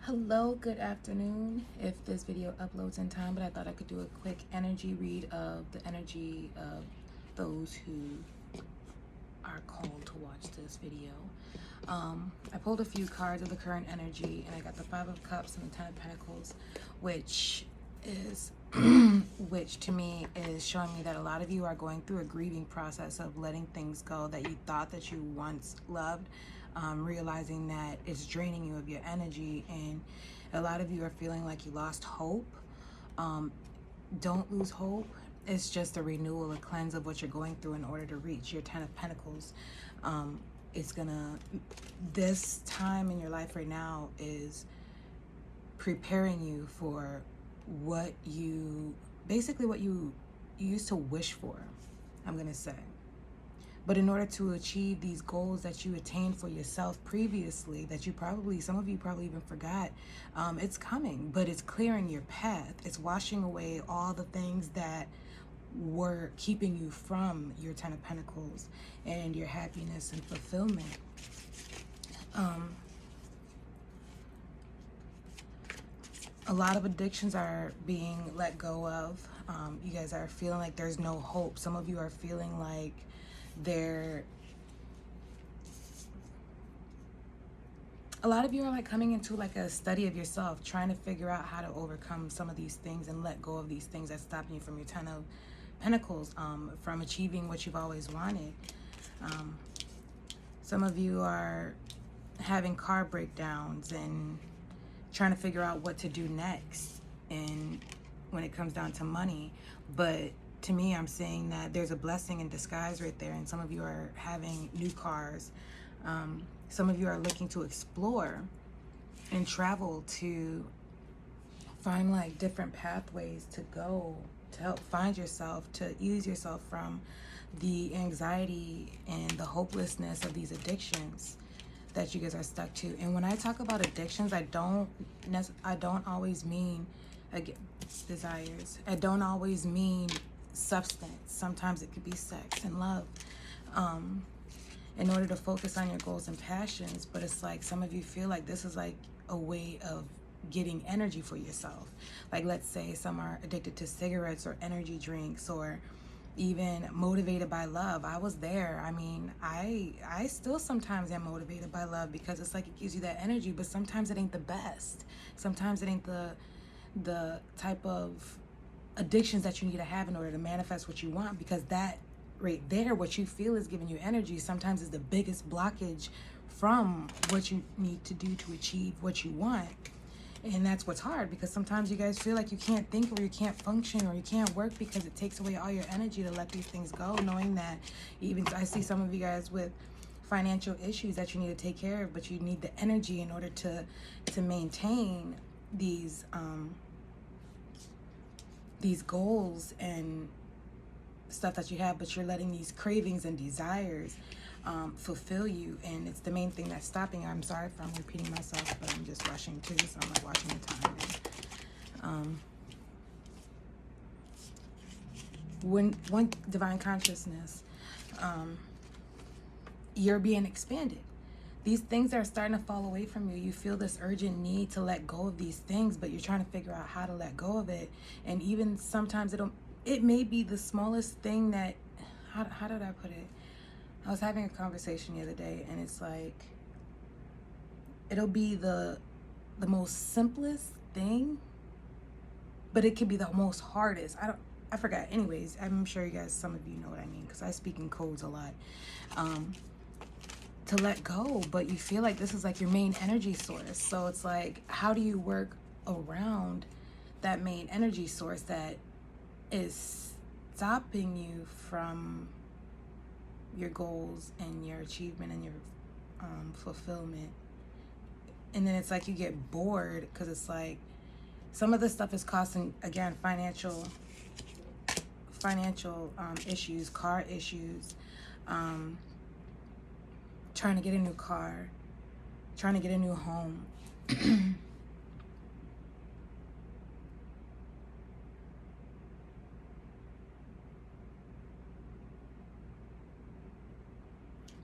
Hello, good afternoon. If this video uploads in time, but I thought I could do a quick energy read of the energy of those who are called to watch this video. I pulled a few cards of the current energy, and I got the Five of Cups and the Ten of Pentacles, which is which to me is showing me that a lot of you are going through a grieving process of letting things go that you thought that you once loved, realizing that it's draining you of your energy, and a lot of you are feeling like you lost hope. Don't lose hope. It's just a renewal, a cleanse of what you're going through in order to reach your Ten of Pentacles. It's gonna, this time in your life right now is preparing you for what you, basically what you used to wish for, I'm gonna say. But in order to achieve these goals that you attained for yourself previously, that you probably, some of you probably even forgot, it's coming, but it's clearing your path. It's washing away all the things that were keeping you from your Ten of Pentacles and your happiness and fulfillment. A lot of addictions are being let go of. You guys are feeling like there's no hope. Some of you are feeling like a lot of you are like coming into like a study of yourself, trying to figure out how to overcome some of these things and let go of these things that's stopping you from your Ten of Pentacles, from achieving what you've always wanted. Some of you are having car breakdowns and trying to figure out what to do next, and when it comes down to money. But to me, I'm saying that there's a blessing in disguise right there, and some of you are having new cars. Some of you are looking to explore and travel to find like different pathways to go to help find yourself, to ease yourself from the anxiety and the hopelessness of these addictions that you guys are stuck to. And when I talk about addictions, I don't always mean, again, desires. I don't always mean substance. Sometimes it could be sex and love, in order to focus on your goals and passions. But it's like some of you feel like this is like a way of getting energy for yourself. Like, let's say some are addicted to cigarettes or energy drinks, or even motivated by love. I was there. I mean, I still sometimes am motivated by love, because it's like it gives you that energy, but sometimes it ain't the best. Sometimes it ain't the type of addictions that you need to have in order to manifest what you want, because that right there, what you feel is giving you energy, sometimes is the biggest blockage from what you need to do to achieve what you want. And that's what's hard, because sometimes you guys feel like you can't think, or you can't function, or you can't work, because it takes away all your energy to let these things go, knowing that even I see some of you guys with financial issues that you need to take care of, but you need the energy in order to maintain these goals and stuff that you have, but you're letting these cravings and desires fulfill you, and it's the main thing that's stopping. I'm sorry if I'm repeating myself, but I'm just rushing too, so I'm like watching the time. And, when divine consciousness, you're being expanded. These things are starting to fall away from you. You feel this urgent need to let go of these things, but you're trying to figure out how to let go of it. And even sometimes it may be the smallest thing that, how did I put it? I was having a conversation the other day, and it's like, it'll be the most simplest thing, but it could be the most hardest. I forgot. Anyways, I'm sure you guys, some of you know what I mean, because I speak in codes a lot. To let go, but you feel like this is like your main energy source. So it's like, how do you work around that main energy source that is stopping you from your goals and your achievement and your fulfillment? And then it's like you get bored, because it's like some of this stuff is costing, again, financial issues, car issues, trying to get a new car, trying to get a new home.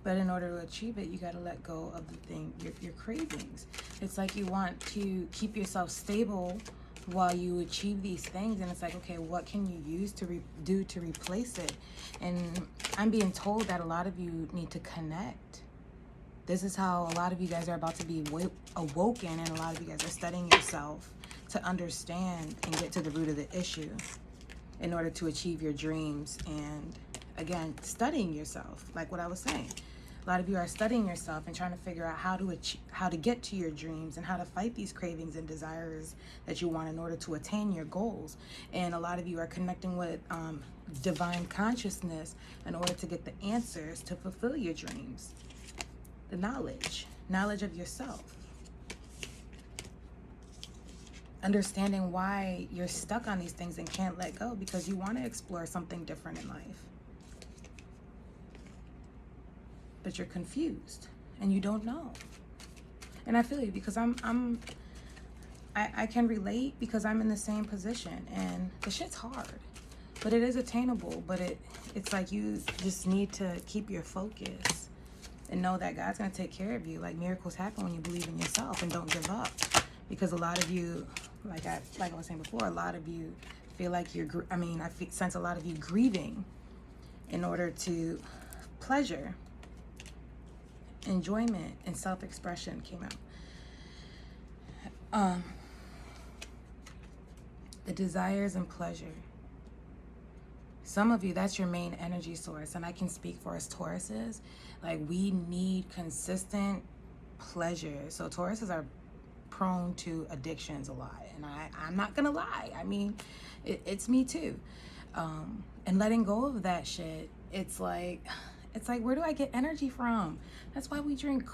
But in order to achieve it, you got to let go of the thing, your cravings. It's like you want to keep yourself stable while you achieve these things. And it's like, okay, what can you use to do to replace it? And I'm being told that a lot of you need to connect. This is how a lot of you guys are about to be awoken, and a lot of you guys are studying yourself to understand and get to the root of the issue in order to achieve your dreams. And again, studying yourself, like what I was saying. A lot of you are studying yourself and trying to figure out how to get to your dreams and how to fight these cravings and desires that you want in order to attain your goals. And a lot of you are connecting with divine consciousness in order to get the answers to fulfill your dreams. The knowledge of yourself. Understanding why you're stuck on these things and can't let go, because you want to explore something different in life. But you're confused and you don't know. And I feel you, because I can relate, because I'm in the same position, and the shit's hard, but it is attainable. But it's like you just need to keep your focus and know that God's going to take care of you. Like, miracles happen when you believe in yourself and don't give up. Because a lot of you, like I was saying before, a lot of you feel like sense a lot of you grieving in order to pleasure, enjoyment, and self-expression came out. The desires and pleasure. Some of you, that's your main energy source. And I can speak for us Tauruses. Like, we need consistent pleasure. So Tauruses are prone to addictions a lot. And I'm not going to lie. I mean, it's me too. And letting go of that shit, it's like, where do I get energy from? That's why we drink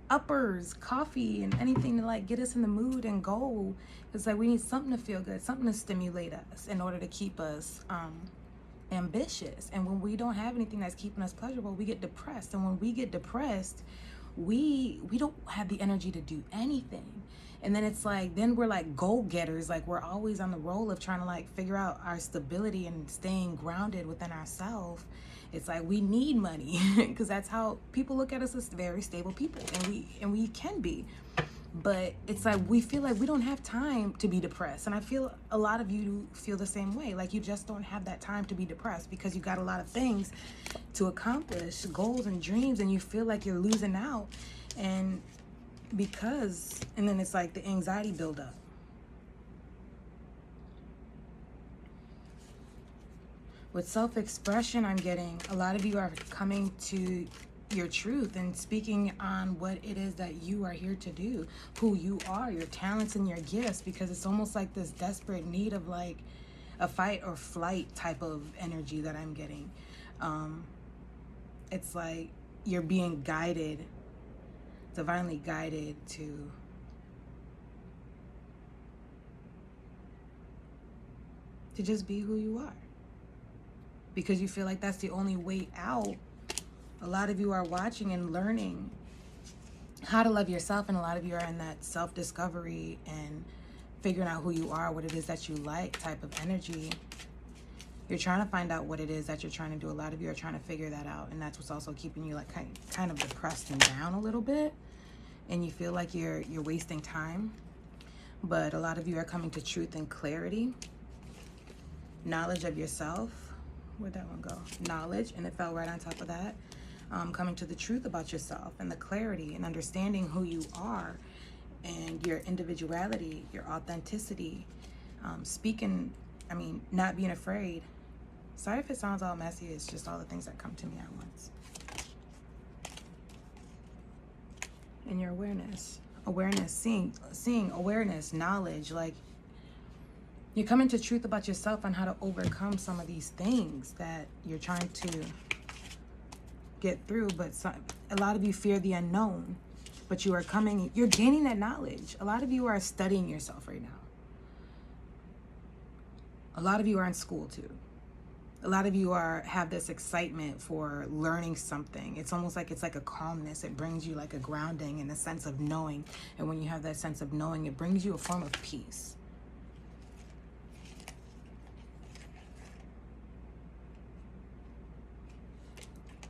uppers, coffee, and anything to like get us in the mood and go. It's like we need something to feel good, something to stimulate us in order to keep us ambitious. And when we don't have anything that's keeping us pleasurable, we get depressed. And when we get depressed, we don't have the energy to do anything. And then it's like, then we're like goal-getters. Like, we're always on the roll of trying to like figure out our stability and staying grounded within ourselves. It's like we need money, because that's how people look at us as very stable people, and we can be. But it's like we feel like we don't have time to be depressed. And I feel a lot of you feel the same way. Like, you just don't have that time to be depressed because you got a lot of things to accomplish, goals and dreams, and you feel like you're losing out. And then it's like the anxiety buildup. With self-expression, I'm getting a lot of you are coming to your truth and speaking on what it is that you are here to do, who you are, your talents and your gifts, because it's almost like this desperate need of like a fight or flight type of energy that I'm getting. It's like you're being guided, divinely guided to just be who you are, because you feel like that's the only way out. A lot of you are watching and learning how to love yourself, and a lot of you are in that self-discovery and figuring out who you are, what it is that you like type of energy. You're trying to find out what it is that you're trying to do. A lot of you are trying to figure that out, and that's what's also keeping you like kind of depressed and down a little bit, and you feel like you're wasting time. But a lot of you are coming to truth and clarity, knowledge of yourself. Where'd that one go? Knowledge, and it fell right on top of that. Coming to the truth about yourself and the clarity and understanding who you are and your individuality, your authenticity, not being afraid. Sorry if it sounds all messy, it's just all the things that come to me at once. And your awareness, seeing awareness, knowledge, like you're coming to truth about yourself on how to overcome some of these things that you're trying to get through. But a lot of you fear the unknown, but you're gaining that knowledge. A lot of you are studying yourself right now. A lot of you are in school too. A lot of you have this excitement for learning something. It's almost like it's like a calmness. It brings you like a grounding and a sense of knowing. And when you have that sense of knowing, it brings you a form of peace.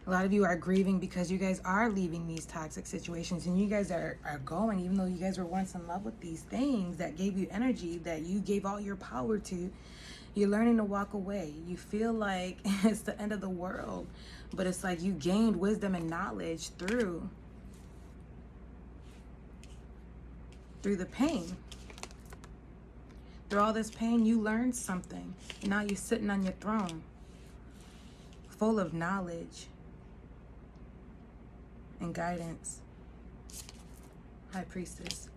A lot of you are grieving because you guys are leaving these toxic situations, and you guys are going, even though you guys were once in love with these things that gave you energy, that you gave all your power to. You're learning to walk away. You feel like it's the end of the world, but it's like you gained wisdom and knowledge through the pain. Through all this pain, you learned something. Now you're sitting on your throne, full of knowledge and guidance. High Priestess.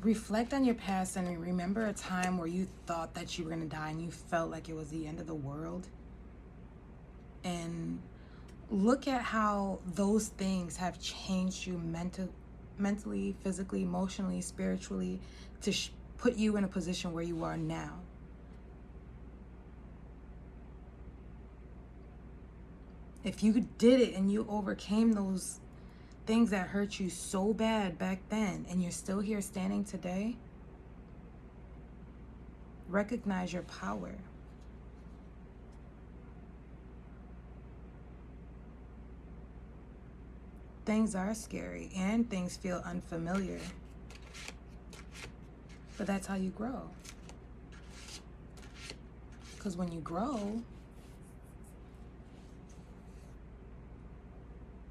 Reflect on your past and remember a time where you thought that you were going to die and you felt like it was the end of the world. And look at how those things have changed you mentally, physically, emotionally, spiritually, to put you in a position where you are now. If you did it and you overcame those things that hurt you so bad back then, and you're still here standing today, recognize your power. Things are scary and things feel unfamiliar, but that's how you grow. Because when you grow,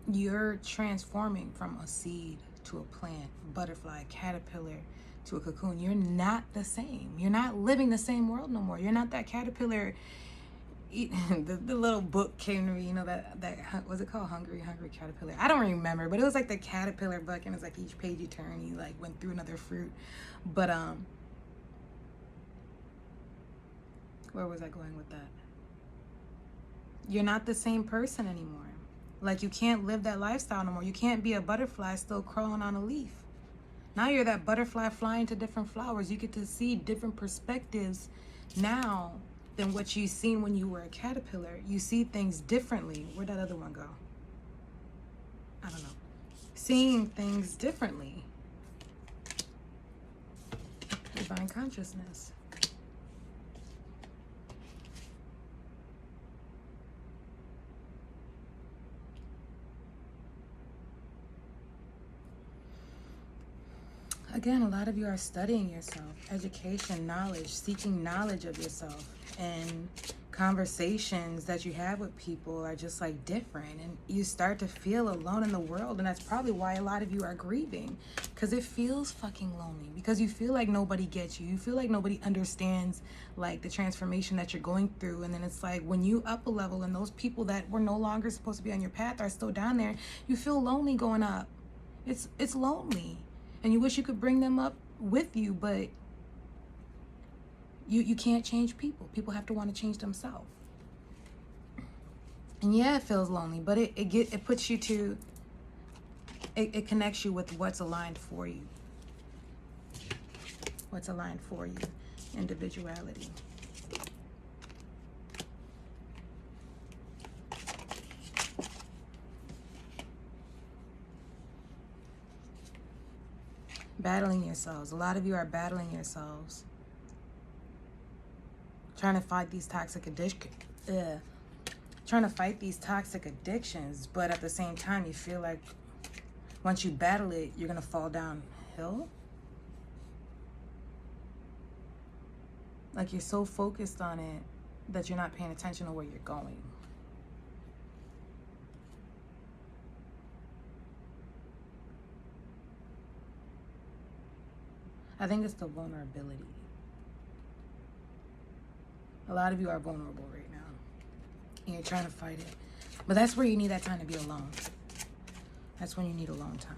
you're transforming from a seed to a plant, butterfly, caterpillar to a cocoon. You're not the same. You're not living the same world no more. You're not that caterpillar. The little book came to me, you know, that was it called Hungry Caterpillar? I don't remember, but it was like the caterpillar book, and it's like each page you turn, you like went through another fruit. But where was I going with that? You're not the same person anymore. Like, you can't live that lifestyle no more. You can't be a butterfly still crawling on a leaf. Now you're that butterfly flying to different flowers. You get to see different perspectives now than what you seen when you were a caterpillar. You see things differently. Where'd that other one go? I don't know. Seeing things differently. Divine consciousness. Again, a lot of you are studying yourself, education, knowledge, seeking knowledge of yourself, and conversations that you have with people are just like different, and you start to feel alone in the world. And that's probably why a lot of you are grieving, because it feels fucking lonely, because you feel like nobody gets you. You feel like nobody understands like the transformation that you're going through. And then it's like when you up a level and those people that were no longer supposed to be on your path are still down there, you feel lonely going up. It's lonely. And you wish you could bring them up with you, but you can't change people. People have to want to change themselves. And yeah, it feels lonely, but it puts you to, it connects you with what's aligned for you. What's aligned for you. Individuality. Battling yourselves. A lot of you are battling yourselves. Trying to fight these toxic addictions, but at the same time you feel like once you battle it, you're gonna fall downhill. Like you're so focused on it that you're not paying attention to where you're going. I think it's the vulnerability. A lot of you are vulnerable right now, and you're trying to fight it. But that's where you need that time to be alone. That's when you need alone time.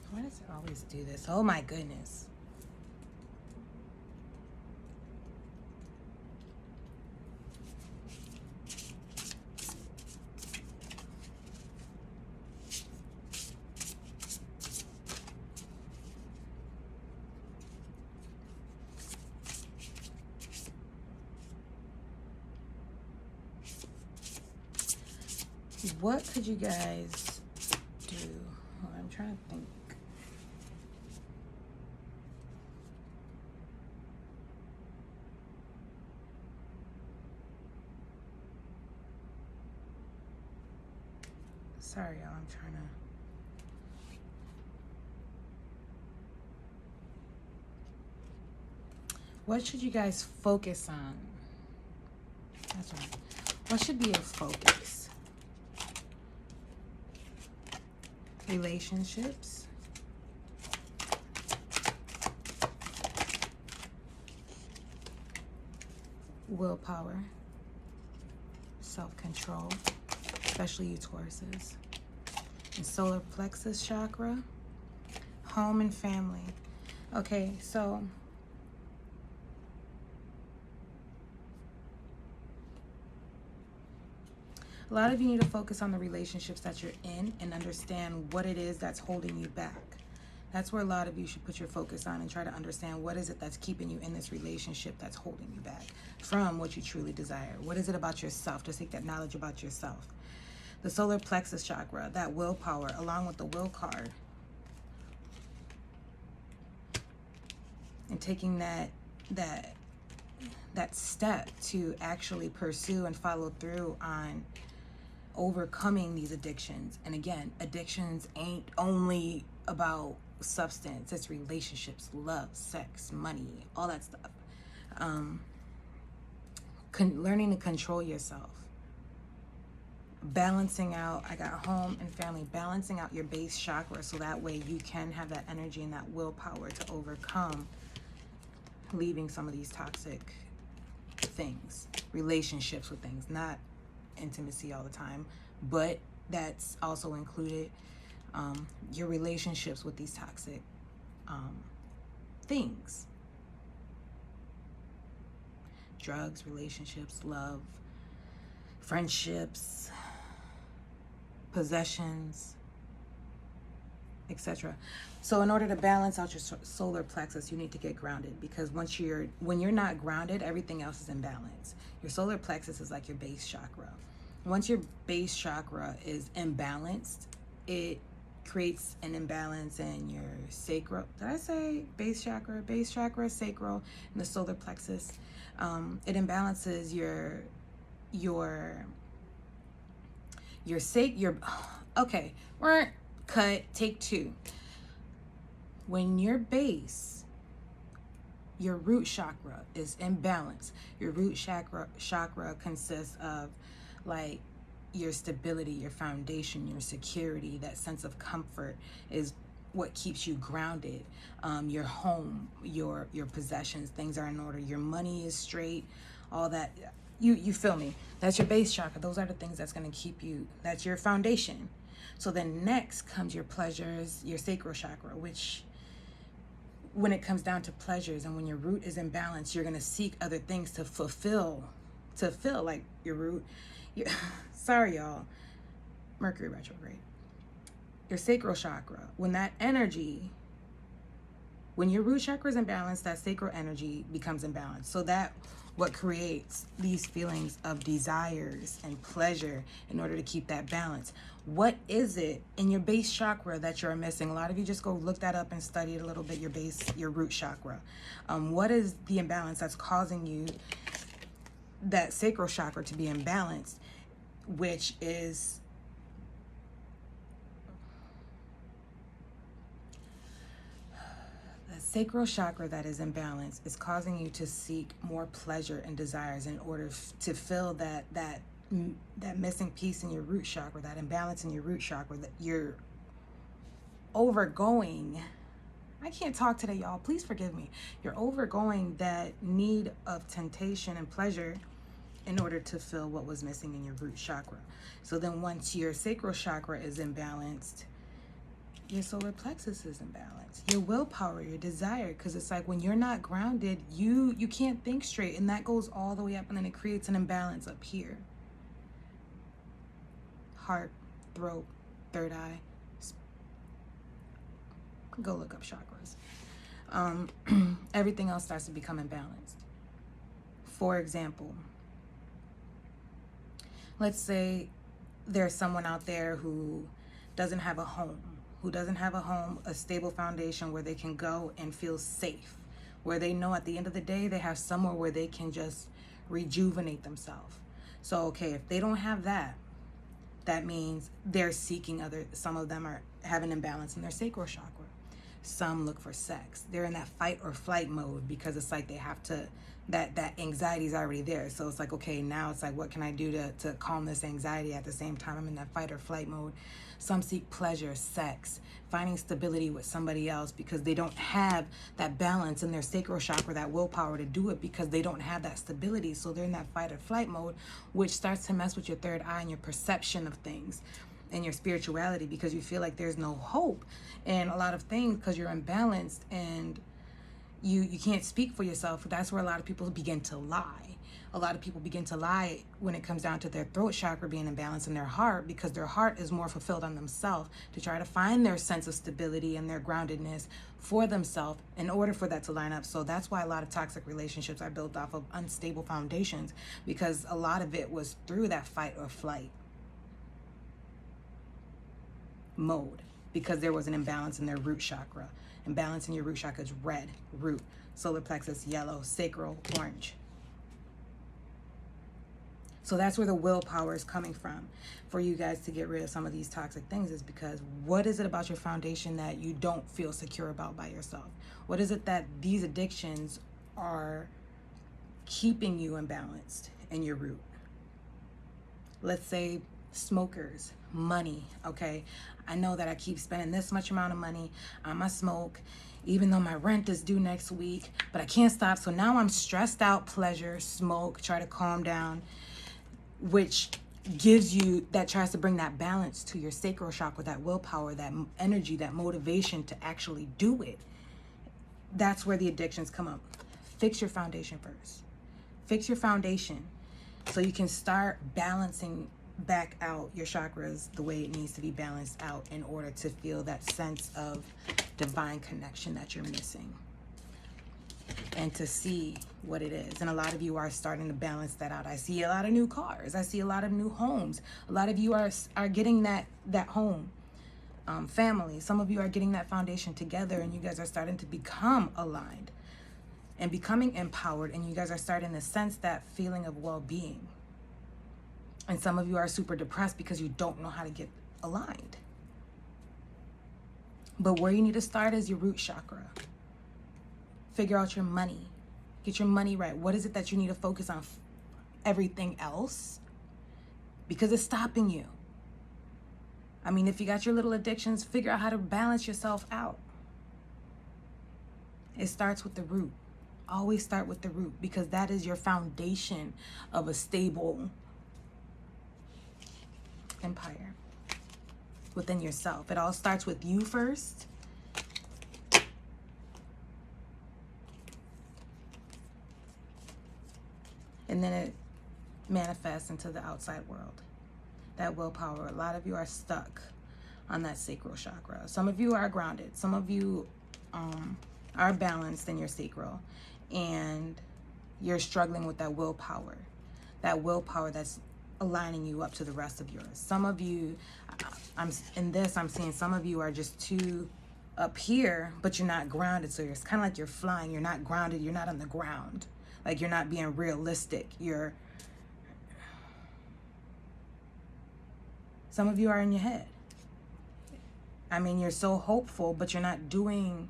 Why does it always do this? Oh my goodness. What could you guys do? Oh, I'm trying to think. Sorry, y'all. I'm trying to. What should you guys focus on? That's right. What should be your focus? Relationships, willpower, self-control, especially you Tauruses, and solar plexus chakra, home and family. Okay, so a lot of you need to focus on the relationships that you're in and understand what it is that's holding you back. That's where a lot of you should put your focus on and try to understand what is it that's keeping you in this relationship that's holding you back from what you truly desire. What is it about yourself? Just take that knowledge about yourself. The solar plexus chakra, that willpower, along with the will card. And taking that step to actually pursue and follow through on overcoming these addictions. And again, addictions ain't only about substance, it's relationships, love, sex, money, all that stuff. Learning to control yourself, balancing out, I got home and family, balancing out your base chakra so that way you can have that energy and that willpower to overcome leaving some of these toxic things, relationships with things, not intimacy all the time, but that's also included your relationships with these toxic things. Drugs, relationships, love, friendships, possessions, etc. So in order to balance out your solar plexus, you need to get grounded, because when you're not grounded, everything else is in balance. Your solar plexus is like your base chakra. Once your base chakra is imbalanced, it creates an imbalance in your sacral. Did I say base chakra? Base chakra, sacral, and the solar plexus. It imbalances your okay, we're cut, take two. When your base, your root chakra is imbalanced, your root chakra consists of like your stability, your foundation, your security, that sense of comfort is what keeps you grounded. Your home, your possessions, things are in order, your money is straight, all that. You feel me? That's your base chakra. Those are the things that's going to keep you, that's your foundation. So then next comes your pleasures, your sacral chakra, which when it comes down to pleasures and when your root is in balance, you're going to seek other things to fill like your root. Sorry, y'all. Mercury retrograde. Your sacral chakra, when that energy, when your root chakra is imbalanced, that sacral energy becomes imbalanced. So that what creates these feelings of desires and pleasure in order to keep that balance. What is it in your base chakra that you're missing? A lot of you just go look that up and study it a little bit, your root chakra. What is the imbalance that's causing you that sacral chakra to be imbalanced, which is the sacral chakra that is imbalanced is causing you to seek more pleasure and desires in order to fill that missing piece in your root chakra, that imbalance in your root chakra, that you're overgoing. I can't talk today, y'all. Please forgive me. You're overgoing that need of temptation and pleasure in order to fill what was missing in your root chakra. So then once your sacral chakra is imbalanced, your solar plexus is imbalanced. Your willpower, your desire, because it's like when you're not grounded, you can't think straight, and that goes all the way up, and then it creates an imbalance up here. Heart, throat, third eye. Go look up chakras. Everything else starts to become imbalanced. For example, let's say there's someone out there who doesn't have a home, a stable foundation where they can go and feel safe, where they know at the end of the day they have somewhere where they can just rejuvenate themselves. So, okay, if they don't have that, that means they're seeking some of them have an imbalance in their sacral chakra. Some look for sex. They're in that fight or flight mode because it's like they have to, that anxiety is already there. So it's like, okay, now it's like, what can I do to calm this anxiety? At the same time, I'm in that fight or flight mode. Some seek pleasure, sex, finding stability with somebody else because they don't have that balance in their sacral chakra, that willpower to do it, because they don't have that stability. So they're in that fight or flight mode, which starts to mess with your third eye and your perception of things and your spirituality, because you feel like there's no hope in a lot of things because you're imbalanced and you can't speak for yourself. That's where a lot of people begin to lie. A lot of people begin to lie when it comes down to their throat chakra being imbalanced in their heart, because their heart is more fulfilled on themselves to try to find their sense of stability and their groundedness for themselves in order for that to line up. So that's why a lot of toxic relationships are built off of unstable foundations, because a lot of it was through that fight or flight mode, because there was an imbalance in their root chakra. Imbalance in your root chakra is red, root, solar plexus, yellow, sacral, orange. So that's where the willpower is coming from for you guys to get rid of some of these toxic things, is because what is it about your foundation that you don't feel secure about by yourself? What is it that these addictions are keeping you imbalanced in your root? Let's say smokers, money, okay? I know that I keep spending this much amount of money on my smoke, even though my rent is due next week, but I can't stop. So now I'm stressed out, pleasure, smoke, try to calm down, which gives you, that tries to bring that balance to your sacral chakra, that willpower, that energy, that motivation to actually do it. That's where the addictions come up. Fix your foundation first. Fix your foundation so you can start balancing back out your chakras the way it needs to be balanced out in order to feel that sense of divine connection that you're missing, and to see what it is. And a lot of you are starting to balance that out. I see a lot of new cars. I see a lot of new homes. A lot of you are getting that home, family. Some of you are getting that foundation together, and you guys are starting to become aligned and becoming empowered, and you guys are starting to sense that feeling of well-being. And some of you are super depressed because you don't know how to get aligned. But where you need to start is your root chakra. Figure out your money. Get your money right. What is it that you need to focus on? Everything else? Because it's stopping you. I mean, if you got your little addictions, figure out how to balance yourself out. It starts with the root. Always start with the root, because that is your foundation of a stable empire within yourself. It all starts with you first. And then it manifests into the outside world. That willpower. A lot of you are stuck on that sacral chakra. Some of you are grounded. Some of you are balanced in your sacral. And you're struggling with that willpower. That willpower that's aligning you up to the rest of yours. Some of you, I'm seeing some of you are just too up here, but you're not grounded. So it's kind of like you're flying. You're not grounded. You're not on the ground. Like, you're not being realistic. Some of you are in your head. I mean, you're so hopeful, but you're not doing.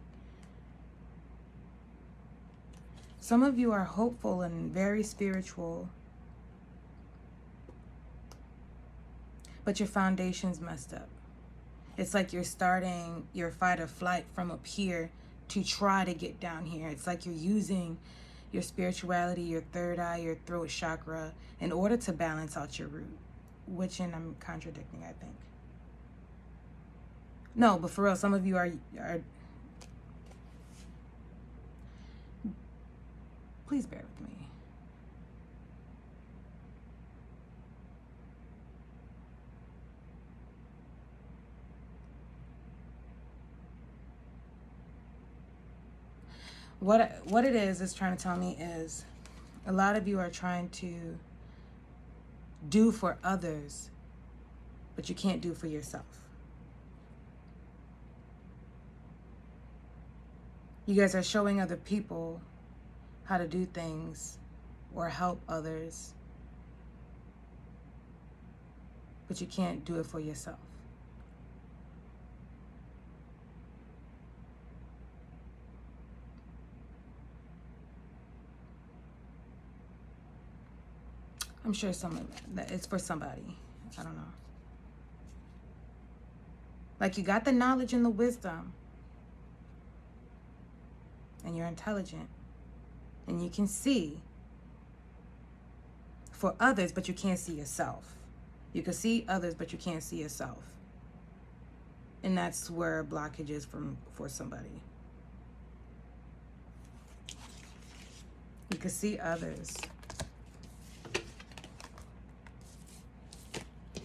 Some of you are hopeful and very spiritual, but your foundation's messed up. It's like you're starting your fight or flight from up here to try to get down here. It's like you're using your spirituality, your third eye, your throat chakra in order to balance out your root. Which, and I'm contradicting, I think. No, but for real, some of you are please bear with me. What it is trying to tell me is a lot of you are trying to do for others but you can't do for yourself. You guys are showing other people how to do things or help others, but you can't do it for yourself. I'm sure some of that it's for somebody. I don't know. Like, you got the knowledge and the wisdom, and you're intelligent, and you can see for others, but you can't see yourself. You can see others, but you can't see yourself. And that's where a blockage is for somebody. You can see others,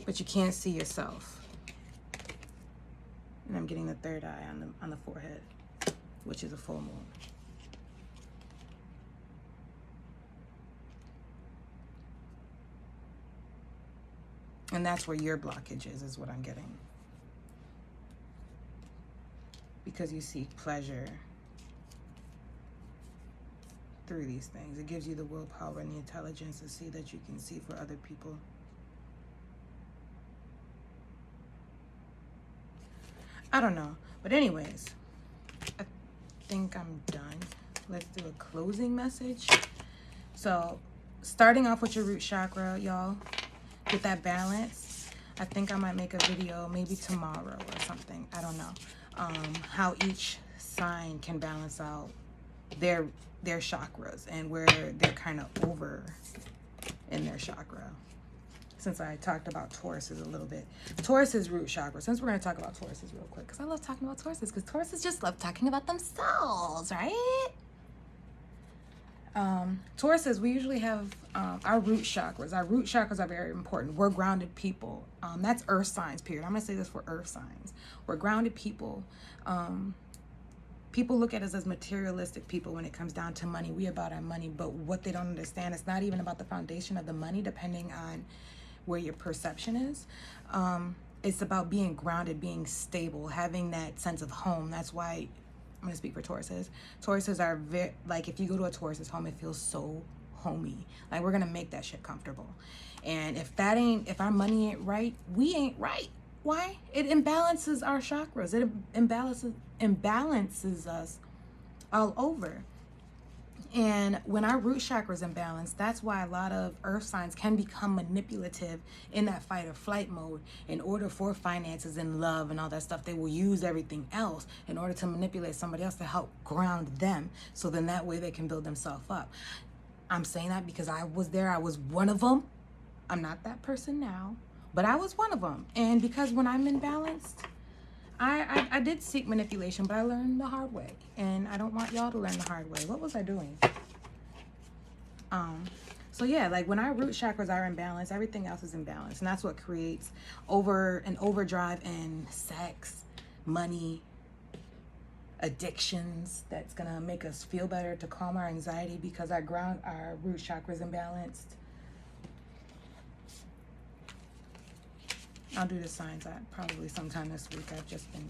but you can't see yourself. And I'm getting the third eye on the forehead, which is a full moon. And that's where your blockage is what I'm getting. Because you seek pleasure through these things. It gives you the willpower and the intelligence to see that you can see for other people. I don't know. But anyways, I think I'm done. Let's do a closing message. So, starting off with your root chakra, y'all, with that balance, I think I might make a video maybe tomorrow or something. I don't know. How each sign can balance out their chakras and where they're kind of over in their chakra. Since I talked about Tauruses a little bit. Taurus's root chakra. Since we're going to talk about Tauruses real quick. Because I love talking about Tauruses. Because Tauruses just love talking about themselves, right? Tauruses, we usually have our root chakras. Our root chakras are very important. We're grounded people. That's earth signs, period. I'm going to say this for earth signs. We're grounded people. People look at us as materialistic people when it comes down to money. We about our money, but what they don't understand, it's not even about the foundation of the money, depending on where your perception is. It's about being grounded, being stable, having that sense of home. That's why I'm going to speak for Tauruses. Tauruses are very, like, if you go to a Taurus's home, it feels so homey. Like, we're going to make that shit comfortable. And if our money ain't right, we ain't right. Why? It imbalances our chakras. It imbalances us all over. And when our root chakra is imbalanced, that's why a lot of earth signs can become manipulative in that fight or flight mode. In order for finances and love and all that stuff, they will use everything else in order to manipulate somebody else to help ground them. So then that way they can build themselves up. I'm saying that because I was there. I was one of them. I'm not that person now, but I was one of them. And because when I'm imbalanced, I did seek manipulation, but I learned the hard way. And I don't want y'all to learn the hard way. What was I doing? So yeah, like when our root chakras are in balance, everything else is in balance. And that's what creates an overdrive in sex, money, addictions. That's gonna make us feel better, to calm our anxiety, because our root chakra is imbalanced. I'll do the signs probably sometime this week. I've just been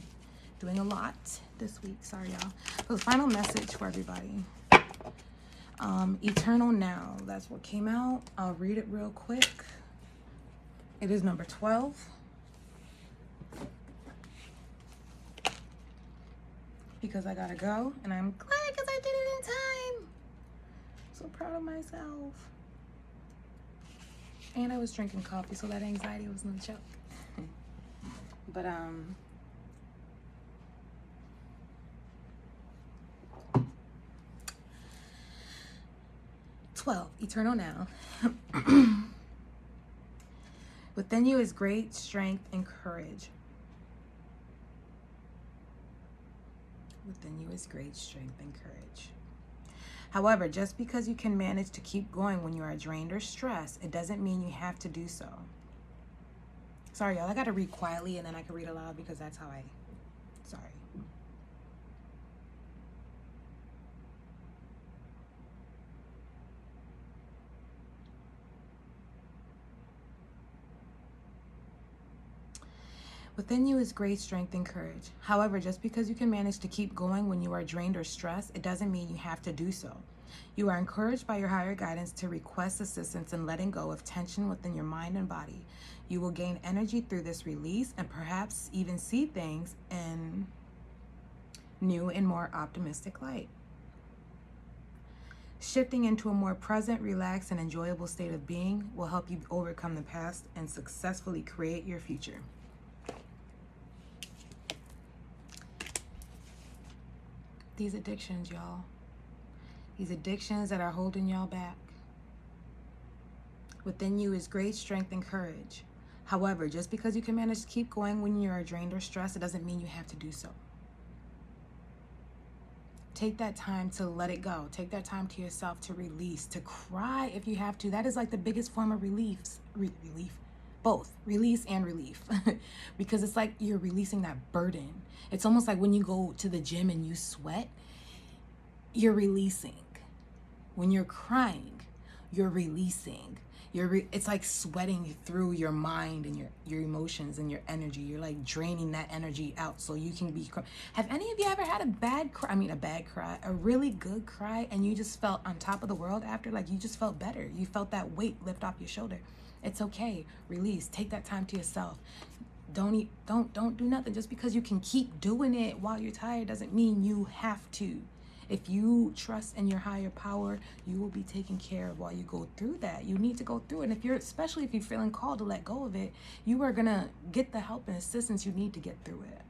doing a lot this week. Sorry, y'all. So the final message for everybody. Eternal Now. That's what came out. I'll read it real quick. It is number 12. Because I gotta go. And I'm glad because I did it in time. So proud of myself. And I was drinking coffee, so that anxiety was no joke. But 12, Eternal Now. Within you is great strength and courage. Within you is great strength and courage. However, just because you can manage to keep going when you are drained or stressed, it doesn't mean you have to do so. Sorry, y'all. I got to read quietly and then I can read aloud because that's how sorry. Within you is great strength and courage. However, just because you can manage to keep going when you are drained or stressed, it doesn't mean you have to do so. You are encouraged by your higher guidance to request assistance in letting go of tension within your mind and body. You will gain energy through this release and perhaps even see things in new and more optimistic light. Shifting into a more present, relaxed, and enjoyable state of being will help you overcome the past and successfully create your future. These addictions, y'all. These addictions that are holding y'all back. Within you is great strength and courage. However, just because you can manage to keep going when you are drained or stressed, it doesn't mean you have to do so. Take that time to let it go. Take that time to yourself to release, to cry if you have to. That is like the biggest form of relief. Both release and relief. Because it's like you're releasing that burden. It's almost like when you go to the gym and you sweat, you're releasing. When you're crying, you're releasing. It's like sweating through your mind and your emotions and your energy. You're like draining that energy out so you can be. Have any of you ever had a really good cry, and you just felt on top of the world after? Like you just felt better. You felt that weight lift off your shoulder. It's okay. Release. Take that time to yourself. Don't do nothing. Just because you can keep doing it while you're tired doesn't mean you have to. If you trust in your higher power, you will be taken care of while you go through that. You need to go through it. And especially if you're feeling called to let go of it, you are gonna get the help and assistance you need to get through it.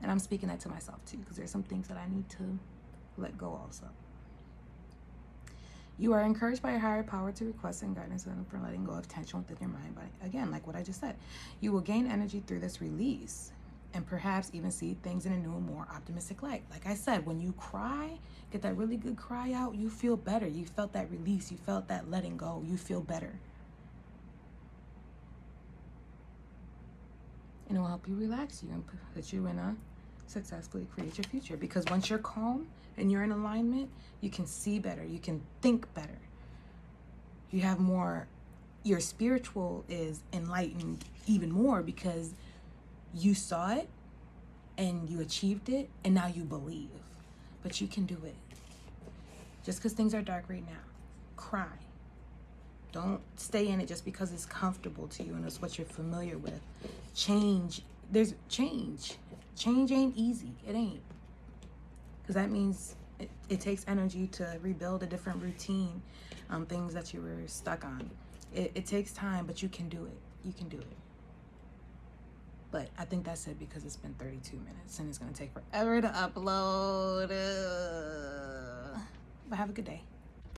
And I'm speaking that to myself too, because there's some things that I need to let go also. You are encouraged by your higher power to request and guidance for letting go of tension within your mind. But again, like what I just said, you will gain energy through this release and perhaps even see things in a new, more optimistic light. Like I said, when you cry, get that really good cry out, you feel better. You felt that release. You felt that letting go. You feel better. And it will help you relax you and put you in a successfully create your future. Because once you're calm and you're in alignment, you can see better. You can think better. You have more, your spiritual is enlightened even more because you saw it and you achieved it and now you believe. But you can do it. Just because things are dark right now, cry. Don't stay in it just because it's comfortable to you and it's what you're familiar with. Change. There's change. Change ain't easy. It ain't. Because that means it takes energy to rebuild a different routine, things that you were stuck on. It takes time, but you can do it. You can do it. But I think that's it because it's been 32 minutes and it's going to take forever to upload. But have a good day.